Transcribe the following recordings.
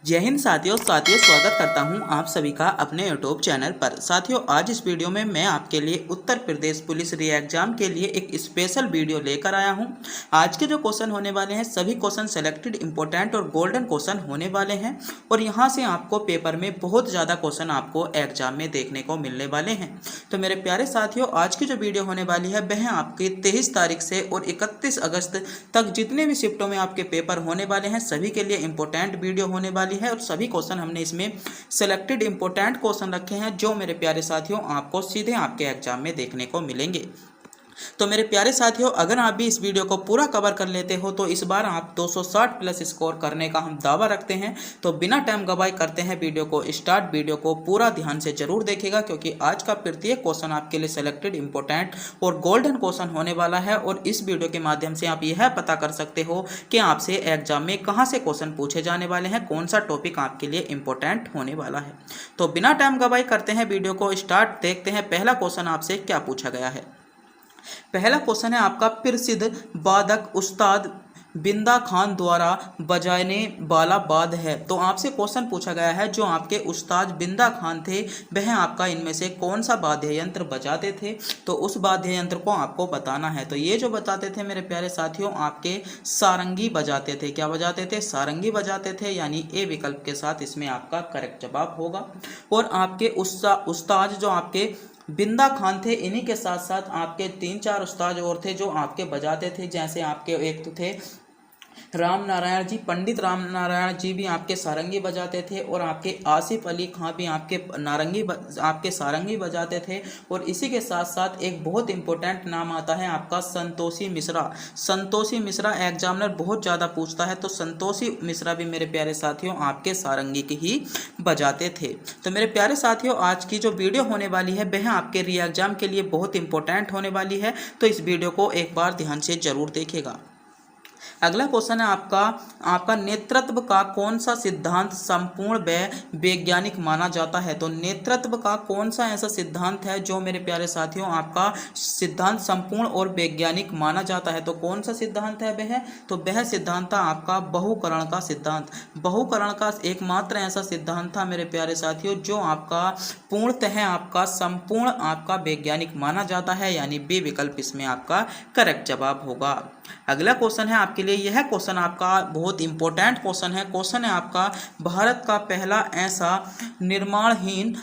जय हिंद साथियों स्वागत करता हूं आप सभी का अपने यूट्यूब चैनल पर। साथियों, आज इस वीडियो में मैं आपके लिए उत्तर प्रदेश पुलिस री एग्जाम के लिए एक स्पेशल वीडियो लेकर आया हूं। आज के जो क्वेश्चन होने वाले हैं सभी क्वेश्चन सेलेक्टेड इंपॉर्टेंट और गोल्डन क्वेश्चन होने वाले हैं और यहां से आपको पेपर में बहुत ज़्यादा क्वेश्चन आपको एग्जाम में देखने को मिलने वाले हैं। तो मेरे प्यारे साथियों, आज की जो वीडियो होने वाली है वह आपकी 23 तारीख से और 31 अगस्त तक जितने भी शिफ्टों में आपके पेपर होने वाले हैं सभी के लिए इंपॉर्टेंट वीडियो होने वाली है और सभी क्वेश्चन हमने इसमें सेलेक्टेड इंपॉर्टेंट क्वेश्चन रखे हैं जो मेरे प्यारे साथियों आपको सीधे आपके एग्जाम में देखने को मिलेंगे। तो मेरे प्यारे साथियों, अगर आप भी इस वीडियो को पूरा कवर कर लेते हो तो इस बार आप 260 प्लस स्कोर करने का हम दावा रखते हैं। तो बिना टाइम गवाए करते हैं वीडियो को स्टार्ट। वीडियो को पूरा ध्यान से जरूर देखिएगा क्योंकि आज का प्रत्येक क्वेश्चन आपके लिए सेलेक्टेड इंपॉर्टेंट और गोल्डन क्वेश्चन होने वाला है और इस वीडियो के माध्यम से आप यह पता कर सकते हो कि आपसे एग्जाम में कहाँ से क्वेश्चन पूछे जाने वाले हैं, कौन सा टॉपिक आपके लिए इंपॉर्टेंट होने वाला है। तो बिना टाइम गवाए करते हैं वीडियो को स्टार्ट। देखते हैं पहला क्वेश्चन आपसे क्या पूछा गया है। पहला क्वेश्चन है आपका, प्रसिद्ध वादक उस्ताद बिंदा खान द्वारा बजाने वाला वाद्य है। तो आपसे क्वेश्चन पूछा गया है जो आपके उस्ताद बिंदा खान थे वह आपका इनमें से कौन सा वाद्य यंत्र बजाते थे, तो उस वाद्य यंत्र को आपको बताना है। तो ये जो बताते थे मेरे प्यारे साथियों आपके सारंगी बजाते थे। क्या बजाते थे? सारंगी बजाते थे, यानी ए विकल्प के साथ इसमें आपका करेक्ट जवाब होगा। और आपके उस्ताद जो आपके बिंदा खान थे, इन्हीं के साथ साथ आपके 3-4 उस्ताद और थे जो आपके बजाते थे। जैसे आपके एक तो थे राम नारायण जी, पंडित राम नारायण जी भी आपके सारंगी बजाते थे और आपके आसिफ अली खां भी आपके सारंगी बजाते थे। और इसी के साथ साथ एक बहुत इंपॉर्टेंट नाम आता है आपका संतोषी मिश्रा। संतोषी मिश्रा एग्जामिनर बहुत ज़्यादा पूछता है, तो संतोषी मिश्रा भी मेरे प्यारे साथियों आपके सारंगी की ही बजाते थे। तो मेरे प्यारे साथियों, आज की जो वीडियो होने वाली है वह आपके री एग्जाम के लिए बहुत इंपॉर्टेंट होने वाली है, तो इस वीडियो को एक बार ध्यान से जरूर देखिएगा। अगला क्वेश्चन है आपका नेतृत्व का कौन सा सिद्धांत संपूर्ण व वैज्ञानिक माना जाता है। तो नेतृत्व का कौन सा ऐसा सिद्धांत है जो मेरे प्यारे साथियों आपका सिद्धांत संपूर्ण और वैज्ञानिक माना जाता है। तो कौन सा सिद्धांत है वह? तो वह सिद्धांत था आपका बहुकरण का सिद्धांत। बहुकरण का एकमात्र ऐसा सिद्धांत था मेरे प्यारे साथियों जो आपका पूर्णतः आपका संपूर्ण आपका वैज्ञानिक माना जाता है, यानी बी विकल्प इसमें आपका करेक्ट जवाब होगा। अगला क्वेश्चन है आपके लिए, यह क्वेश्चन आपका बहुत इंपॉर्टेंट क्वेश्चन है। क्वेश्चन है आपका, भारत का पहला ऐसा निर्माणाधीन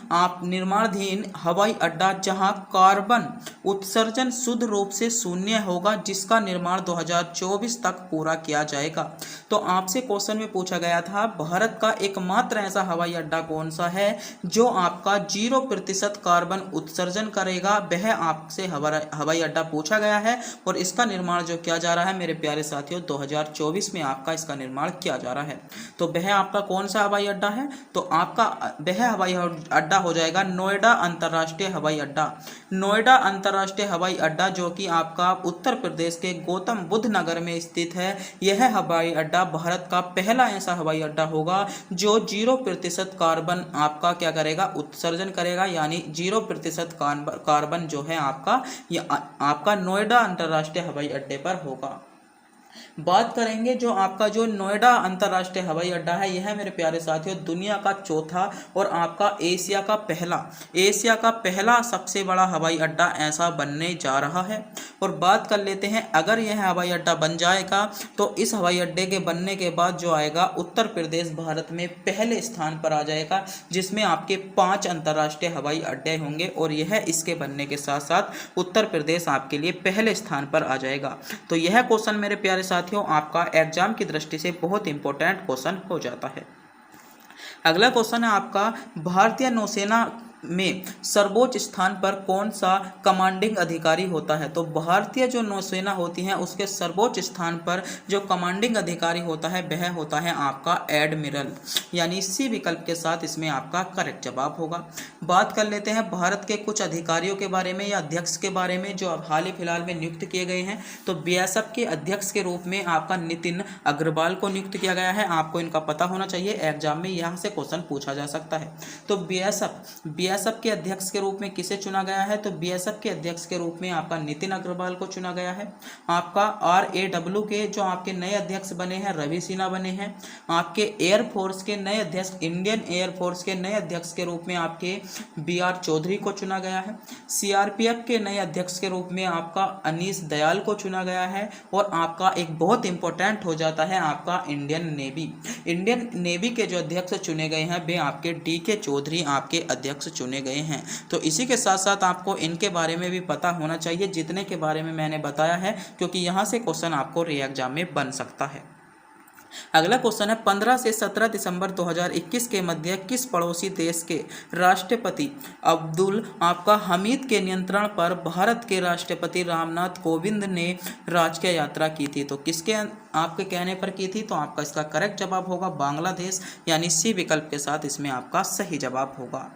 हवाई अड्डा जहां कार्बन उत्सर्जन शुद्ध रूप से शून्य होगा, जिसका निर्माण 2024 तक पूरा किया जाएगा। तो आपसे क्वेश्चन में पूछा गया था भारत का एकमात्र ऐसा हवाई अड्डा कौन सा है जो आपका 0% कार्बन उत्सर्जन करेगा। वह आपसे हवाई अड्डा पूछा गया है और इसका निर्माण जो किया जा रहा है मेरे प्यारे साथियों 2024 में आपका इसका निर्माण किया जा रहा है। तो वह आपका कौन सा हवाई अड्डा है? तो आपका वह हवाई अड्डा हो जाएगा नोएडा अंतर्राष्ट्रीय हवाई अड्डा। नोएडा अंतर्राष्ट्रीय हवाई अड्डा जो कि आपका उत्तर प्रदेश के गौतम बुद्ध नगर में स्थित है, यह हवाई अड्डा भारत का पहला ऐसा हवाई अड्डा होगा जो 0% कार्बन आपका क्या करेगा? उत्सर्जन करेगा, यानी 0% कार्बन जो है आपका नोएडा अंतर्राष्ट्रीय हवाई अड्डे पर होगा। बात करेंगे जो नोएडा अंतर्राष्ट्रीय हवाई अड्डा है, यह मेरे प्यारे साथियों दुनिया का चौथा और आपका एशिया का पहला सबसे बड़ा हवाई अड्डा ऐसा बनने जा रहा है। और बात कर लेते हैं, अगर यह हवाई अड्डा बन जाएगा तो इस हवाई अड्डे के बनने के बाद जो आएगा उत्तर प्रदेश भारत में पहले स्थान पर आ जाएगा, जिसमें आपके 5 अंतर्राष्ट्रीय हवाई अड्डे होंगे और यह इसके बनने के साथ साथ उत्तर प्रदेश आपके लिए पहले स्थान पर आ जाएगा। तो यह क्वेश्चन मेरे प्यारे साथियों आपका एग्जाम की दृष्टि से बहुत इंपॉर्टेंट क्वेश्चन हो जाता है। अगला क्वेश्चन है आपका, भारतीय नौसेना में सर्वोच्च स्थान पर कौन सा कमांडिंग अधिकारी होता है। तो भारतीय जो नौसेना होती है उसके सर्वोच्च स्थान पर जो कमांडिंग अधिकारी होता है वह होता है आपका एडमिरल, यानी सी विकल्प के साथ इसमें आपका करेक्ट जवाब होगा। बात कर लेते हैं भारत के कुछ अधिकारियों के बारे में या अध्यक्ष के बारे में जो अब हाल ही फिलहाल में नियुक्त किए गए हैं। तो बीएसएफ के अध्यक्ष के रूप में आपका नितिन अग्रवाल को नियुक्त किया गया है। आपको इनका पता होना चाहिए, एग्जाम में यहाँ से क्वेश्चन पूछा जा सकता है। तो बीएसएफ बीएसएफ के अध्यक्ष के रूप में किसे चुना गया है? तो बीएसएफ के अध्यक्ष के रूप में आपका नितिन अग्रवाल को चुना गया है। आपका RAW के जो आपके नए अध्यक्ष बने हैं रवि सिन्हा बने हैं। आपके एयरफोर्स के नए अध्यक्ष, इंडियन एयरफोर्स के नए अध्यक्ष के रूप में आपके BR चौधरी को चुना गया है। CRPF के नए अध्यक्ष के रूप में आपका अनीस दयाल को चुना गया है। और आपका एक बहुत इंपॉर्टेंट हो जाता है आपका इंडियन नेवी के जो अध्यक्ष चुने गए हैं वे आपके DK चौधरी आपके अध्यक्ष चुने गए हैं। तो इसी के साथ साथ आपको इनके बारे में भी पता होना चाहिए जितने के बारे में मैंने बताया है, क्योंकि यहाँ से क्वेश्चन आपको री एग्जाम में बन सकता है। अगला क्वेश्चन है 15 से 17 दिसंबर 2021 के मध्य किस पड़ोसी देश के राष्ट्रपति अब्दुल आपका हमीद के नियंत्रण पर भारत के राष्ट्रपति रामनाथ कोविंद ने राजकीय यात्रा की थी? तो किसके आपके कहने पर की थी? तो आपका इसका करेक्ट जवाब होगा बांग्लादेश, यानी सी विकल्प के साथ इसमें आपका सही जवाब होगा।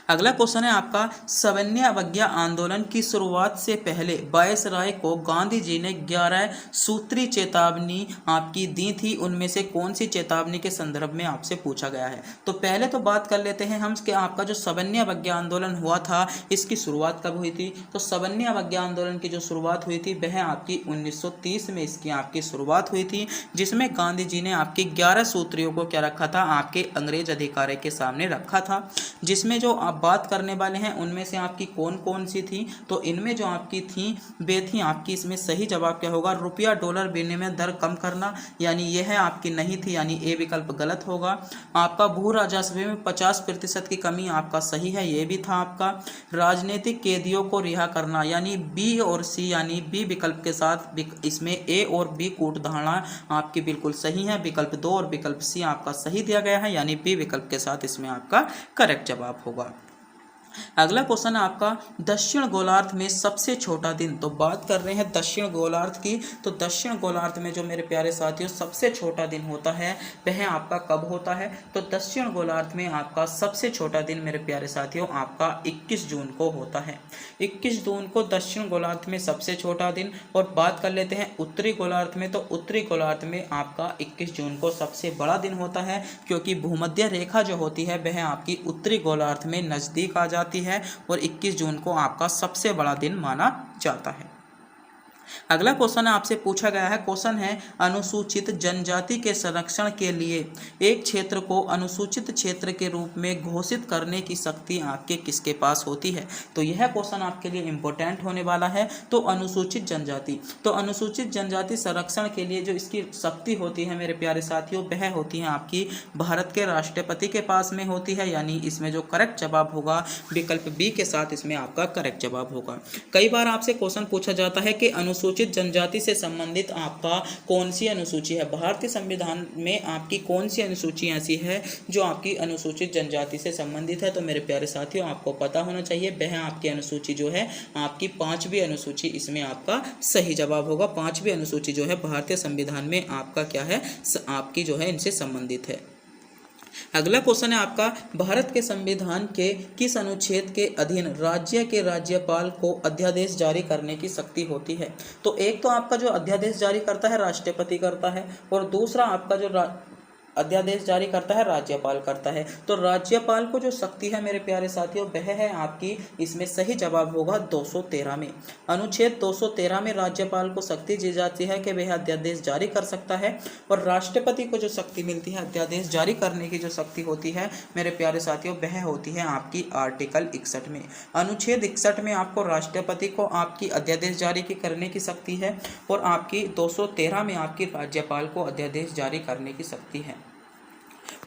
अगला क्वेश्चन है आपका सवर्ण अवज्ञा आंदोलन की शुरुआत से पहले वायसराय को गांधी जी ने 11 सूत्री चेतावनी आपकी दी थी, उनमें से कौन सी चेतावनी के संदर्भ में आपसे पूछा गया है? तो पहले तो बात कर लेते हैं हम कि आपका जो सवर्ण अवज्ञा आंदोलन हुआ था इसकी शुरुआत कब हुई थी? तो सवर्ण अवज्ञा आंदोलन की जो शुरुआत हुई थी वह आपकी 1930 में इसकी आपकी शुरुआत हुई थी, जिसमें गांधी जी ने आपकी 11 सूत्रियों को क्या रखा था? आपके अंग्रेज अधिकारी के सामने रखा था, जिसमें जो आप बात करने वाले हैं उनमें से आपकी कौन कौन सी थी? तो इनमें जो आपकी थी वे थी आपकी, इसमें सही जवाब क्या होगा? रुपया डॉलर विनिमय दर कम करना, यानी यह आपकी नहीं थी, यानी ए विकल्प गलत होगा। आपका भू राजस्व में 50% की कमी आपका सही है, ये भी था आपका। राजनीतिक कैदियों को रिहा करना, यानी बी और सी, यानी बी विकल्प के साथ इसमें ए और बी कूट धारणा आपकी बिल्कुल सही है। विकल्प 2 और विकल्प सी आपका सही दिया गया है, यानी बी विकल्प के साथ इसमें आपका करेक्ट जवाब होगा। अगला क्वेश्चन है आपका दक्षिण गोलार्ध में सबसे छोटा दिन। तो बात कर रहे हैं दक्षिण गोलार्ध की, तो दक्षिण गोलार्ध में जो मेरे प्यारे साथियों सबसे छोटा दिन होता है वह आपका कब होता है? तो दक्षिण गोलार्ध में आपका सबसे छोटा दिन मेरे प्यारे साथियों आपका 21 जून को होता है। 21 जून को दक्षिण गोलार्ध में सबसे छोटा दिन। और बात कर लेते हैं उत्तरी गोलार्ध में, तो उत्तरी गोलार्ध में आपका 21 जून को सबसे बड़ा दिन होता है, क्योंकि भूमध्य रेखा जो होती है वह आपकी उत्तरी गोलार्ध में नज़दीक आ जाती है और 21 जून को आपका सबसे बड़ा दिन माना जाता है। अगला क्वेश्चन आपसे पूछा गया है, क्वेश्चन है अनुसूचित जनजाति के संरक्षण के लिए एक क्षेत्र को अनुसूचित क्षेत्र के रूप में घोषित करने की शक्ति आपके किसके पास होती है? तो यह क्वेश्चन आपके लिए इंपॉर्टेंट होने वाला है। तो अनुसूचित जनजाति, तो अनुसूचित जनजाति संरक्षण के लिए जो इसकी शक्ति होती है मेरे प्यारे साथियों वह होती है आपकी भारत के राष्ट्रपति के पास में होती है, यानी इसमें जो करेक्ट जवाब होगा विकल्प बी के साथ इसमें आपका करेक्ट जवाब होगा। कई बार आपसे क्वेश्चन पूछा जाता है कि अनुसूचित जनजाति से संबंधित आपका कौन सी अनुसूची है? भारतीय संविधान में आपकी कौन सी अनुसूची ऐसी है जो आपकी अनुसूचित जनजाति से संबंधित है? तो मेरे प्यारे साथियों आपको पता होना चाहिए वह आपकी अनुसूची जो है आपकी 5वीं अनुसूची इसमें आपका सही जवाब होगा। 5वीं अनुसूची जो है भारतीय संविधान में आपका क्या है? आपकी जो है इनसे संबंधित है। अगला क्वेश्चन है आपका भारत के संविधान के किस अनुच्छेद के अधीन राज्य के राज्यपाल को अध्यादेश जारी करने की शक्ति होती है? तो एक तो आपका जो अध्यादेश जारी करता है राष्ट्रपति करता है, और दूसरा आपका जो अध्यादेश जारी करता है राज्यपाल करता है। तो राज्यपाल को जो शक्ति है मेरे प्यारे साथियों वह है आपकी, इसमें सही जवाब होगा 213 में। अनुच्छेद 213 में राज्यपाल को शक्ति दी जाती है कि वह अध्यादेश जारी कर सकता है, और राष्ट्रपति को जो शक्ति मिलती है अध्यादेश जारी करने की जो शक्ति होती है मेरे प्यारे साथियों वह होती है आपकी आर्टिकल 61 में। अनुच्छेद 61 में आपको राष्ट्रपति को आपकी अध्यादेश जारी करने की शक्ति है, और आपकी 213 में आपकी राज्यपाल को अध्यादेश जारी करने की शक्ति है।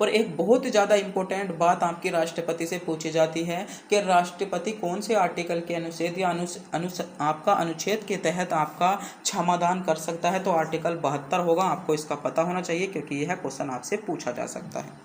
और एक बहुत ज़्यादा इंपॉर्टेंट बात आपकी राष्ट्रपति से पूछी जाती है कि राष्ट्रपति कौन से आर्टिकल के अनुच्छेद या आपका अनुच्छेद के तहत आपका क्षमादान कर सकता है? तो आर्टिकल 72 होगा। आपको इसका पता होना चाहिए क्योंकि यह क्वेश्चन आपसे पूछा जा सकता है।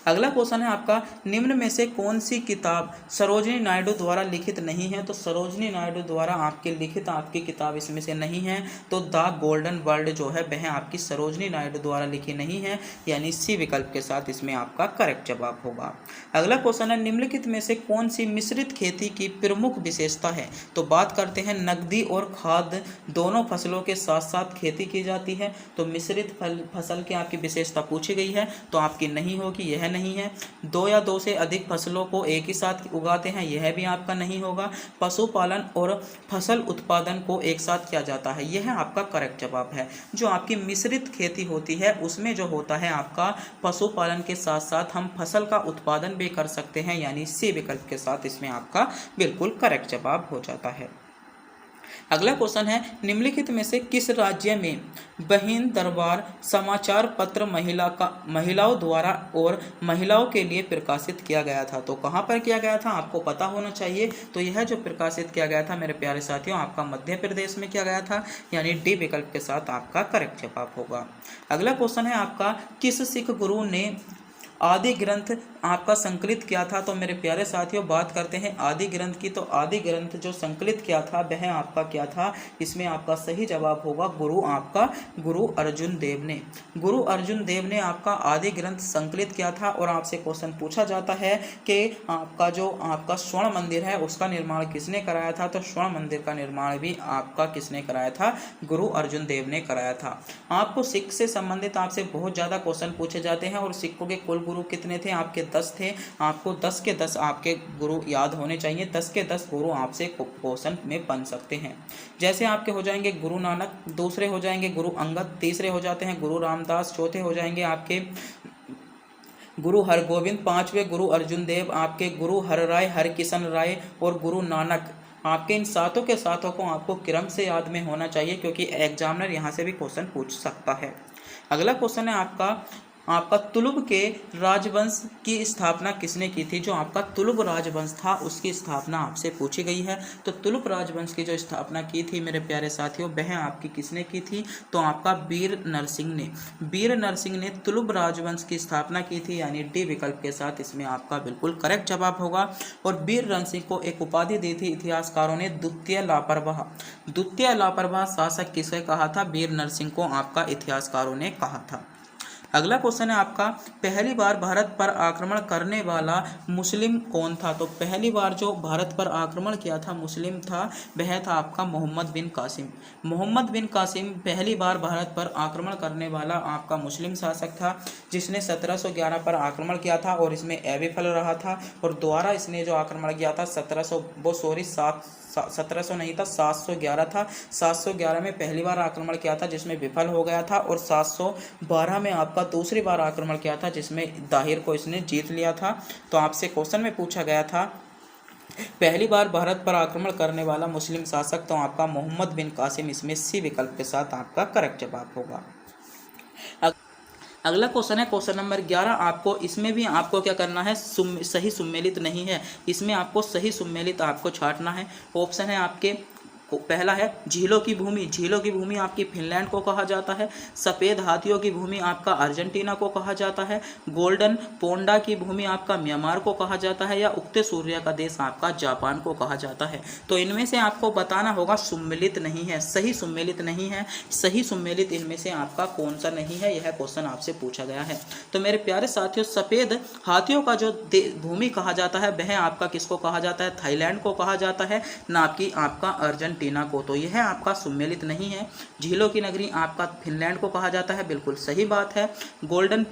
अगला क्वेश्चन है आपका निम्न में से कौन सी किताब सरोजिनी नायडू द्वारा लिखित नहीं है? तो सरोजिनी नायडू द्वारा आपकी लिखित आपकी किताब इसमें से नहीं है, तो द गोल्डन वर्ल्ड जो है वह आपकी सरोजिनी नायडू द्वारा लिखी नहीं है, यानी सी विकल्प के साथ इसमें आपका करेक्ट जवाब होगा। अगला क्वेश्चन है निम्नलिखित में से कौन सी मिश्रित खेती की प्रमुख विशेषता है? तो बात करते हैं नकदी और खाद्य दोनों फसलों के साथ साथ खेती की जाती है, तो मिश्रित फसल की आपकी विशेषता पूछी गई है तो आपकी नहीं होगी, यह नहीं है। 2 या 2 से अधिक फसलों को एक ही साथ उगाते हैं, यह भी आपका नहीं होगा। पशुपालन और फसल उत्पादन को एक साथ किया जाता है, यह आपका करेक्ट जवाब है। जो आपकी मिश्रित खेती होती है उसमें जो होता है आपका पशुपालन के साथ साथ हम फसल का उत्पादन भी कर सकते हैं, यानी सी विकल्प के साथ इसमें आपका बिल्कुल करेक्ट जवाब हो जाता है। अगला क्वेश्चन है, निम्नलिखित में से किस राज्य में बहिन दरबार समाचार पत्र महिलाओं द्वारा और महिलाओं के लिए प्रकाशित किया गया था? तो कहाँ पर किया गया था आपको पता होना चाहिए। तो यह जो प्रकाशित किया गया था मेरे प्यारे साथियों आपका मध्य प्रदेश में किया गया था, यानी डी विकल्प के साथ आपका करेक्ट जवाब होगा। अगला क्वेश्चन है आपका, किस सिख गुरु ने आदि ग्रंथ आपका संकलित किया था? तो मेरे प्यारे साथियों बात करते हैं आदि ग्रंथ की। तो आदि ग्रंथ जो संकलित किया था वह आपका क्या था? इसमें आपका सही जवाब होगा गुरु अर्जुन देव ने। गुरु अर्जुन देव ने आपका आदि ग्रंथ संकलित किया था। और आपसे क्वेश्चन पूछा जाता है कि आपका जो आपका स्वर्ण मंदिर है उसका निर्माण किसने कराया था? तो स्वर्ण मंदिर का निर्माण भी आपका किसने कराया था? गुरु अर्जुन देव ने कराया था। आपको सिख से संबंधित आपसे बहुत ज़्यादा क्वेश्चन पूछे जाते हैं और सिखों के कुल गुरु कितने थे? आपके 10 थे। आपको 10 के 10 आपके गुरु याद होने चाहिए। 10 के 10 गुरु आपसे क्वेश्चन में बन सकते हैं। जैसे आपके हो जाएंगे गुरु नानक, दूसरे हो जाएंगे गुरु अंगद, तीसरे हो जाते हैं गुरु रामदास, चौथे हो जाएंगे आपके गुरु हरगोविंद, पांचवें गुरु अर्जुन देव, आपके गुरु हरराय हरकिशन राय और गुरु नानक। आपके इन सातों के सातों को आपको क्रम से याद में होना चाहिए क्योंकि एग्जामिनर यहाँ से भी क्वेश्चन पूछ सकता है। अगला क्वेश्चन है आपका तुलुब के राजवंश की स्थापना किसने की थी? जो आपका तुलुब राजवंश था उसकी स्थापना आपसे पूछी गई है। तो तुलुब राजवंश की जो स्थापना की थी मेरे प्यारे साथियों वह आपकी किसने की थी? तो आपका वीर नरसिंह ने तुलुब राजवंश की स्थापना की थी, यानी डी विकल्प के साथ इसमें आपका बिल्कुल करेक्ट जवाब होगा। और वीर नरसिंह को एक उपाधि दी थी इतिहासकारों ने, द्वितीय लापरवाह शासक किसे कहा था? वीर नरसिंह को आपका इतिहासकारों ने कहा था। अगला क्वेश्चन है आपका, पहली बार भारत पर आक्रमण करने वाला मुस्लिम कौन था? तो पहली बार जो भारत पर आक्रमण किया था मुस्लिम था वह था आपका मोहम्मद बिन कासिम पहली बार भारत पर आक्रमण करने वाला आपका मुस्लिम शासक था, जिसने 1711 पर आक्रमण किया था और इसमें अविफल रहा था। और दोबारा इसने जो आक्रमण किया था 1700 नहीं था, 711 था। 711 में पहली बार आक्रमण किया था जिसमें विफल हो गया था और 712 में आपका दूसरी बार आक्रमण किया था जिसमें दाहिर को इसने जीत लिया था। तो आपसे क्वेश्चन में पूछा गया था पहली बार भारत पर आक्रमण करने वाला मुस्लिम शासक, तो आपका मोहम्मद बिन कासिम इसमें सी विकल्प के साथ आपका करेक्ट जवाब होगा। अगला क्वेश्चन है क्वेश्चन नंबर 11। आपको इसमें भी आपको क्या करना है? सही सुमेलित नहीं है, इसमें आपको सही सुमेलित आपको छांटना है। ऑप्शन है आपके पहला है झीलों की भूमि आपकी फिनलैंड को कहा जाता है। सफ़ेद हाथियों की भूमि आपका अर्जेंटीना को कहा जाता है। गोल्डन पोंडा की भूमि आपका म्यांमार को कहा जाता है। या उगते सूर्य का देश आपका जापान को कहा जाता है। तो इनमें से आपको बताना होगा सुमेलित नहीं है, सही सुमेलित नहीं है। सही सुमेलित इनमें से आपका कौन सा नहीं है, यह क्वेश्चन आपसे पूछा गया है। तो मेरे प्यारे साथियों सफ़ेद हाथियों का जो भूमि कहा जाता है वह आपका किसको कहा जाता है? थाईलैंड को कहा जाता है, ना कि आपका अर्जेंटीना को। तो यह आपका सुमेलित नहीं है। झीलों की नगरी आपका फिनलैंड को कहा जाता है, बिल्कुल सही बात है। गोल्डन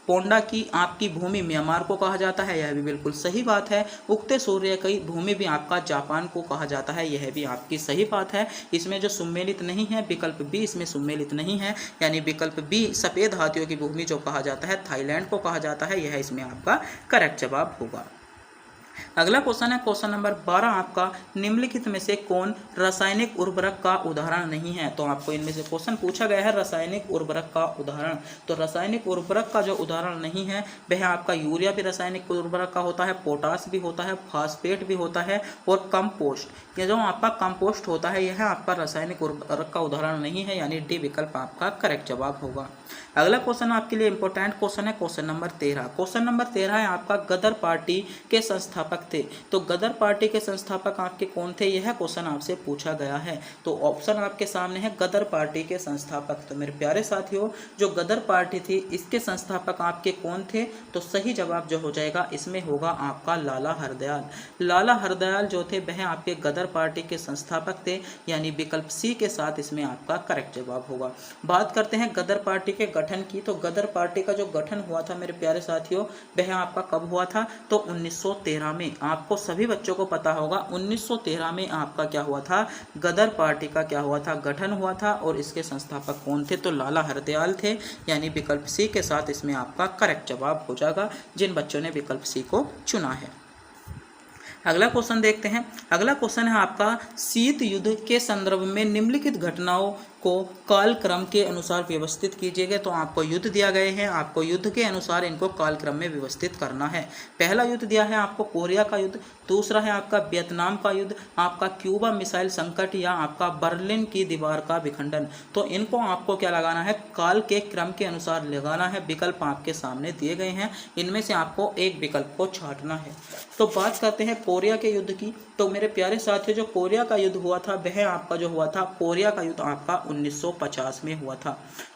पोंडा की आपकी भूमि म्यांमार को कहा जाता है, यह भी बिल्कुल सही बात है। उगते सूर्य की भूमि भी आपका जापान को कहा जाता है, यह भी आपकी सही बात है। इसमें जो सुमेलित नहीं है विकल्प बी इसमें सुमेलित नहीं है, यानी विकल्प बी सफ़ेद हाथियों की भूमि जो कहा जाता है थाईलैंड को कहा जाता है, यह इसमें आपका करेक्ट जवाब होगा। अगला क्वेश्चन है क्वेश्चन नंबर 12। आपका निम्नलिखित में से कौन रासायनिक उर्वरक का उदाहरण नहीं है? तो आपको इनमें से क्वेश्चन पूछा गया है रासायनिक उर्वरक का उदाहरण। तो रासायनिक उर्वरक का जो उदाहरण नहीं है वह आपका यूरिया भी रासायनिक उर्वरक का होता है, पोटास भी होता है, फास्फेट भी होता है और कंपोस्ट। यह जो आपका कंपोस्ट होता है यह आपका रासायनिक उर्वरक का उदाहरण नहीं है, यानी डी विकल्प आपका करेक्ट जवाब होगा। अगला क्वेश्चन आपके लिए इंपॉर्टेंट क्वेश्चन है क्वेश्चन नंबर 13। क्वेश्चन नंबर 13 है आपका गदर पार्टी के संस्था संस्थापक थे? तो गदर पार्टी के संस्थापक आपके कौन थे, यह क्वेश्चन आपसे पूछा गया है। तो ऑप्शन आपके सामने है गदर पार्टी के संस्थापक। तो मेरे प्यारे साथियों, जो गदर पार्टी थी इसके संस्थापक आपके कौन थे? तो सही जवाब जो हो जाएगा इसमें होगा आपका लाला हरदयाल। लाला हरदयाल जो थे वह आपके गदर पार्टी के संस्थापक थे, यानी विकल्प सी के साथ इसमें आपका करेक्ट जवाब होगा। बात करते हैं गदर पार्टी के गठन की। तो गदर पार्टी का जो गठन हुआ था मेरे प्यारे साथियों, वह आपका कब हुआ था? तो 1913 में। आपको सभी बच्चों को पता होगा 1913 में आपका क्या हुआ था, गदर पार्टी का क्या हुआ था, गठन हुआ था। और इसके संस्थापक कौन थे? तो लाला हरदयाल थे, यानी विकल्प सी के साथ इसमें आपका करेक्ट जवाब हो जाएगा, जिन बच्चों ने विकल्प सी को चुना है। अगला क्वेश्चन देखते हैं। अगला क्वेश्चन है आपका, शीत युद्ध के संदर्भ में निम्नलिखित घटनाओं को कालक्रम के अनुसार व्यवस्थित कीजिएगा। तो आपको युद्ध दिया गए हैं, आपको युद्ध के अनुसार इनको कालक्रम में व्यवस्थित करना है। पहला युद्ध दिया है आपको कोरिया का युद्ध, दूसरा है आपका वियतनाम का युद्ध, आपका क्यूबा मिसाइल संकट, या आपका बर्लिन की दीवार का विखंडन। तो इनको आपको क्या लगाना है, काल के क्रम के अनुसार लगाना है। विकल्प आपके सामने दिए गए हैं, इनमें से आपको एक विकल्प को छांटना है। तो बात करते हैं कोरिया के युद्ध की। तो मेरे प्यारे साथियों, जो कोरिया का युद्ध हुआ था वह आपका जो हुआ था, कोरिया का युद्ध आपका 1950 में हुआ था।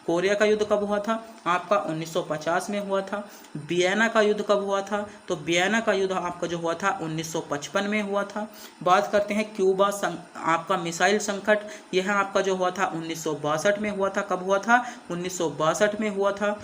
कोरिया का युद्ध कब हुआ था? आपका 1950 में हुआ था। वियना का युद्ध कब हुआ था? तो वियना का युद्ध आपका जो हुआ था 1955 में हुआ था। बात करते हैं क्यूबा आपका मिसाइल संकट, यह आपका जो हुआ था 1962 में हुआ था। कब हुआ था? 1962 में हुआ था।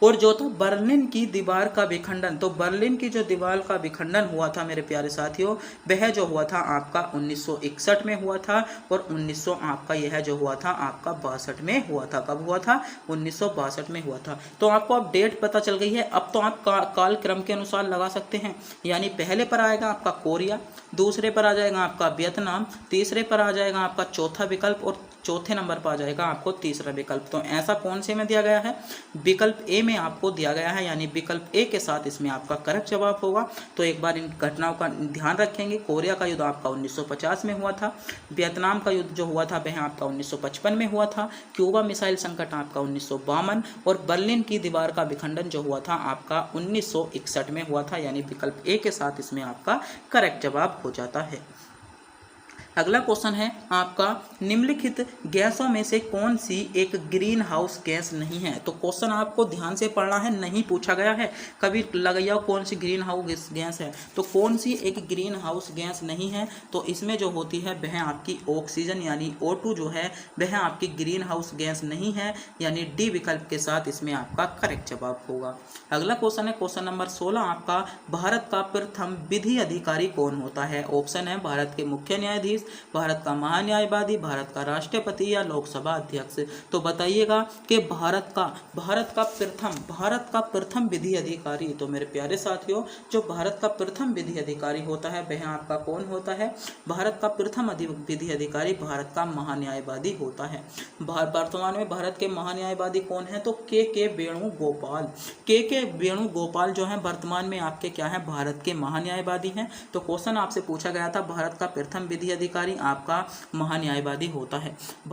और जो था बर्लिन की दीवार का विखंडन, तो बर्लिन की जो दीवार का विखंडन हुआ था मेरे प्यारे साथियों, वह जो हुआ था आपका 1961 में हुआ था। और 1900 आपका यह जो हुआ था आपका 62 में हुआ था। कब हुआ था? 1962 में हुआ था। तो आपको अब डेट पता चल गई है। अब तो आप काल क्रम के अनुसार लगा सकते हैं, यानी पहले पर आएगा आपका कोरिया, दूसरे पर आ जाएगा आपका वियतनाम, तीसरे पर आ जाएगा आपका चौथा विकल्प, और चौथे नंबर पर आ जाएगा आपको तीसरा विकल्प। तो ऐसा कौन से में दिया गया है? विकल्प ए में आपको दिया गया है, यानी विकल्प ए के साथ इसमें आपका करेक्ट जवाब होगा। तो एक बार इन घटनाओं का ध्यान रखेंगे। कोरिया का युद्ध आपका 1950 में हुआ था, वियतनाम का युद्ध जो हुआ था वह आपका 1955 में हुआ था, क्यूबा मिसाइल संकट आपका 1952, और बर्लिन की दीवार का विखंडन जो हुआ था आपका 1961 में हुआ था, यानी विकल्प ए के साथ इसमें आपका करेक्ट जवाब हो जाता है। अगला क्वेश्चन है आपका, निम्नलिखित गैसों में से कौन सी एक ग्रीन हाउस गैस नहीं है? तो क्वेश्चन आपको ध्यान से पढ़ना है, नहीं पूछा गया है कभी लगाइए कौन सी ग्रीन हाउस गैस है। तो कौन सी एक ग्रीन हाउस गैस नहीं है? तो इसमें जो होती है वह आपकी ऑक्सीजन, यानी O2 जो है वह आपकी ग्रीन हाउस गैस नहीं है, यानी डी विकल्प के साथ इसमें आपका करेक्ट जवाब होगा। अगला क्वेश्चन है क्वेश्चन नंबर 16 आपका, भारत का प्रथम विधि अधिकारी कौन होता है? ऑप्शन है भारत के मुख्य न्यायाधीश, भारत का महान्यायवादी, भारत का राष्ट्रपति, या लोकसभा अध्यक्ष। तो बताइएगा कि भारत का प्रथम विधि अधिकारी, तो मेरे प्यारे साथियों जो भारत का प्रथम विधि अधिकारी होता है वह आपका कौन होता है? भारत का प्रथम विधि अधिकारी भारत का महान्यायवादी होता है। वर्तमान में भारत के महान्यायवादी कौन है? तो के वेणुगोपाल। के वेणुगोपाल जो है वर्तमान में आपके क्या है? भारत के महान्यायवादी हैं। तो क्वेश्चन आपसे पूछा गया था भारत का प्रथम विधि अधिकारी आपका महान्यायवादी होता है।